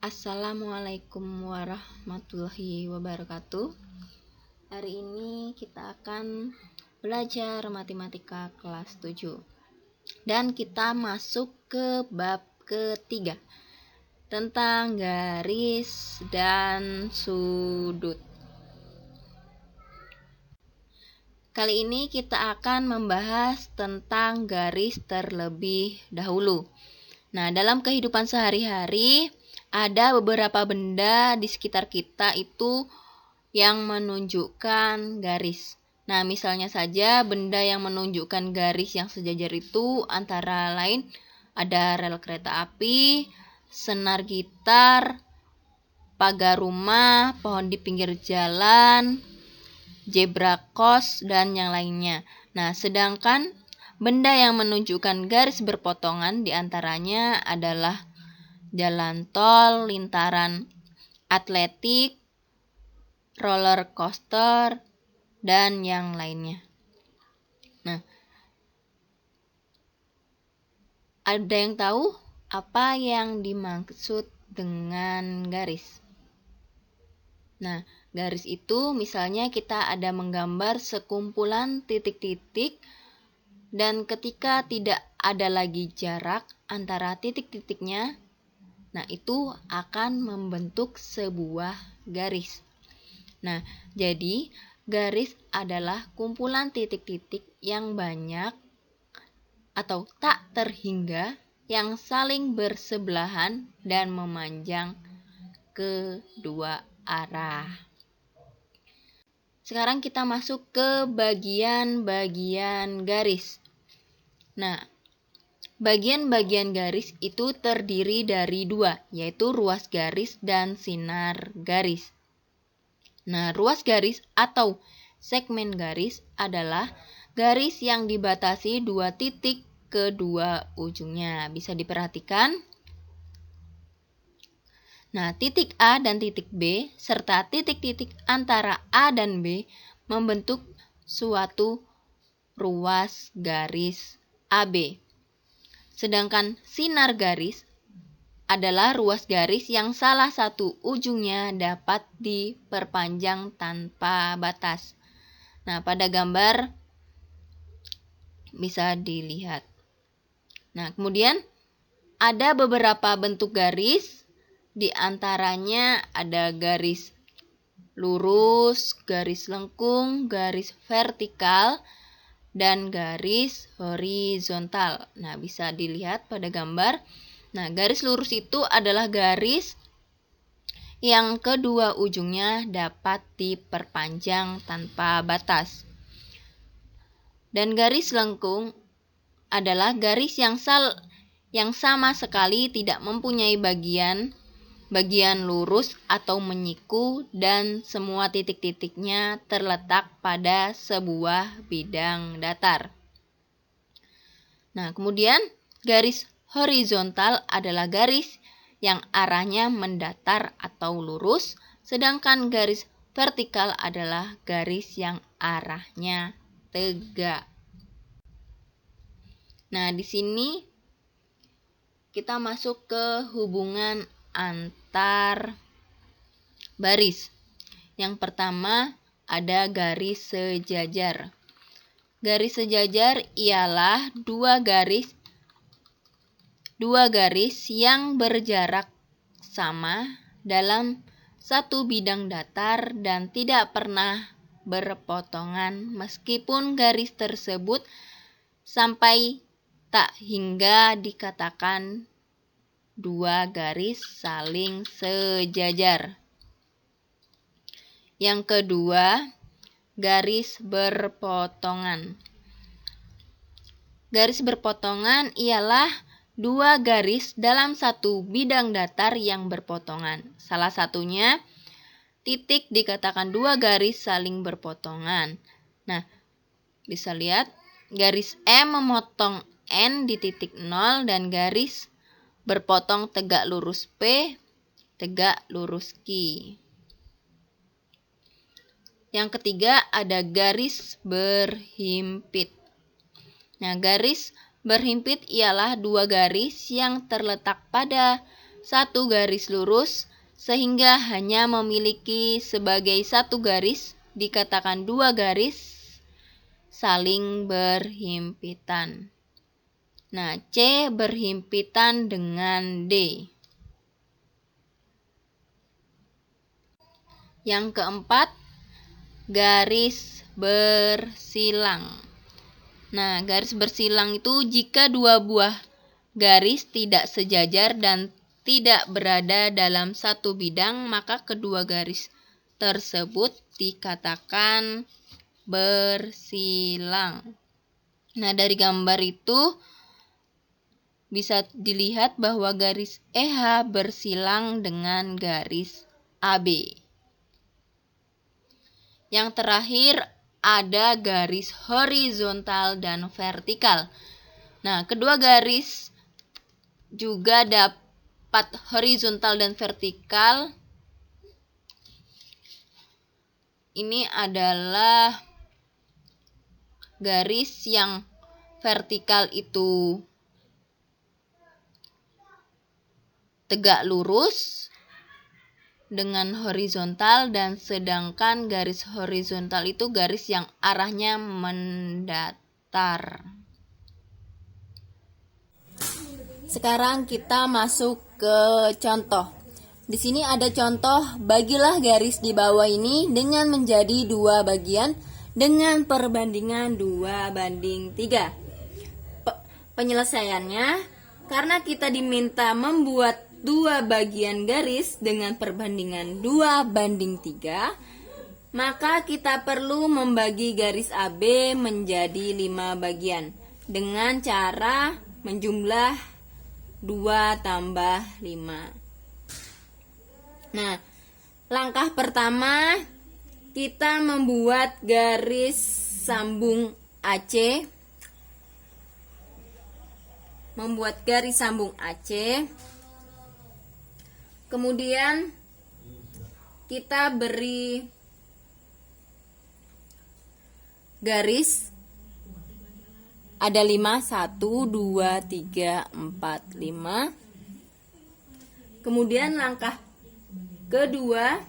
Assalamualaikum warahmatullahi wabarakatuh. Hari ini kita akan belajar matematika kelas 7. Dan kita masuk ke bab ketiga tentang garis dan sudut. Kali ini kita akan membahas tentang garis terlebih dahulu. Nah, dalam kehidupan sehari-hari ada beberapa benda di sekitar kita itu yang menunjukkan garis. Nah, misalnya saja benda yang menunjukkan garis yang sejajar itu antara lain ada rel kereta api, senar gitar, pagar rumah, pohon di pinggir jalan, zebra cross, dan yang lainnya. Nah, sedangkan benda yang menunjukkan garis berpotongan diantaranya adalah jalan tol, lintaran atletik, roller coaster, dan yang lainnya. Nah, ada yang tahu apa yang dimaksud dengan garis? Nah, garis itu misalnya kita ada menggambar sekumpulan titik-titik dan ketika tidak ada lagi jarak antara titik-titiknya, nah itu akan membentuk sebuah garis. Nah, jadi garis adalah kumpulan titik-titik yang banyak atau tak terhingga yang saling bersebelahan dan memanjang ke dua arah. Sekarang kita masuk ke bagian-bagian garis. Nah, bagian-bagian garis itu terdiri dari dua, yaitu ruas garis dan sinar garis. Nah, ruas garis atau segmen garis adalah garis yang dibatasi dua titik kedua ujungnya. Bisa diperhatikan. Nah, titik A dan titik B serta titik-titik antara A dan B membentuk suatu ruas garis AB. Sedangkan sinar garis adalah ruas garis yang salah satu ujungnya dapat diperpanjang tanpa batas. Nah, pada gambar bisa dilihat. Nah, kemudian ada beberapa bentuk garis, di antaranya ada garis lurus, garis lengkung, garis vertikal, dan garis horizontal. Nah, bisa dilihat pada gambar. Nah, garis lurus itu adalah garis yang kedua ujungnya dapat diperpanjang tanpa batas. Dan garis lengkung adalah garis yang sama sekali tidak mempunyai bagian lurus atau menyiku dan semua titik-titiknya terletak pada sebuah bidang datar. Nah, kemudian garis horizontal adalah garis yang arahnya mendatar atau lurus, sedangkan garis vertikal adalah garis yang arahnya tegak. Nah, di sini kita masuk ke hubungan antar baris. Yang pertama ada garis sejajar. Garis sejajar ialah dua garis yang berjarak sama dalam satu bidang datar dan tidak pernah berpotongan meskipun garis tersebut sampai tak hingga dikatakan dua garis saling sejajar. Yang kedua, garis berpotongan. Garis berpotongan ialah dua garis dalam satu bidang datar yang berpotongan. Salah satunya titik dikatakan dua garis saling berpotongan. Nah, bisa lihat garis M memotong N di titik 0 dan garis berpotong tegak lurus P, tegak lurus Q. Yang ketiga ada garis berhimpit. Nah, garis berhimpit ialah dua garis yang terletak pada satu garis lurus, sehingga hanya memiliki sebagai satu garis, dikatakan dua garis saling berhimpitan. Nah, C berhimpitan dengan D. Yang keempat, garis bersilang. Nah, garis bersilang itu jika dua buah garis tidak sejajar dan tidak berada dalam satu bidang, maka kedua garis tersebut dikatakan bersilang. Nah, dari gambar itu bisa dilihat bahwa garis EH bersilang dengan garis AB. Yang terakhir ada garis horizontal dan vertikal. Nah, kedua garis juga dapat horizontal dan vertikal. Ini adalah garis yang vertikal itu tegak lurus dengan horizontal, dan sedangkan garis horizontal itu garis yang arahnya mendatar. Sekarang kita masuk ke contoh. Di sini ada contoh, bagilah garis di bawah ini dengan menjadi dua bagian dengan perbandingan 2:3. Penyelesaiannya, karena kita diminta membuat dua bagian garis dengan perbandingan 2:3, maka kita perlu membagi garis AB menjadi 5 bagian dengan cara menjumlah 2 tambah 5. Nah, langkah pertama kita membuat garis sambung AC. Kemudian kita beri garis ada 5, 1, 2, 3, 4, 5. Kemudian langkah kedua,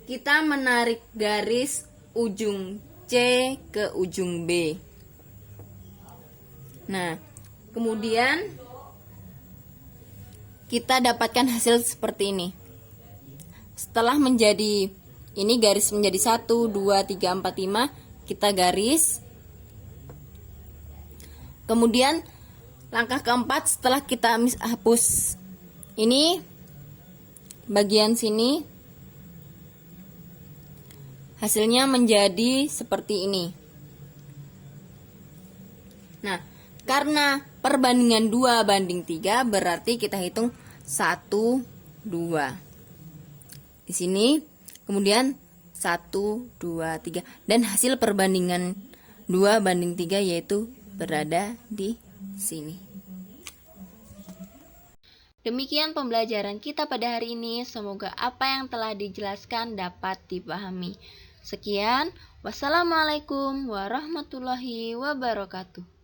kita menarik garis ujung C ke ujung B. Nah, kemudian kita dapatkan hasil seperti ini. Setelah menjadi ini garis menjadi 1, 2, 3, 4, 5, kita garis. Kemudian langkah keempat, setelah kita hapus ini bagian sini, hasilnya menjadi seperti ini. Nah, karena perbandingan 2:3 berarti kita hitung 1, 2. Di sini kemudian 1, 2, 3, dan hasil perbandingan 2:3 yaitu berada di sini. Demikian pembelajaran kita pada hari ini. Semoga apa yang telah dijelaskan dapat dipahami. Sekian, wassalamualaikum warahmatullahi wabarakatuh.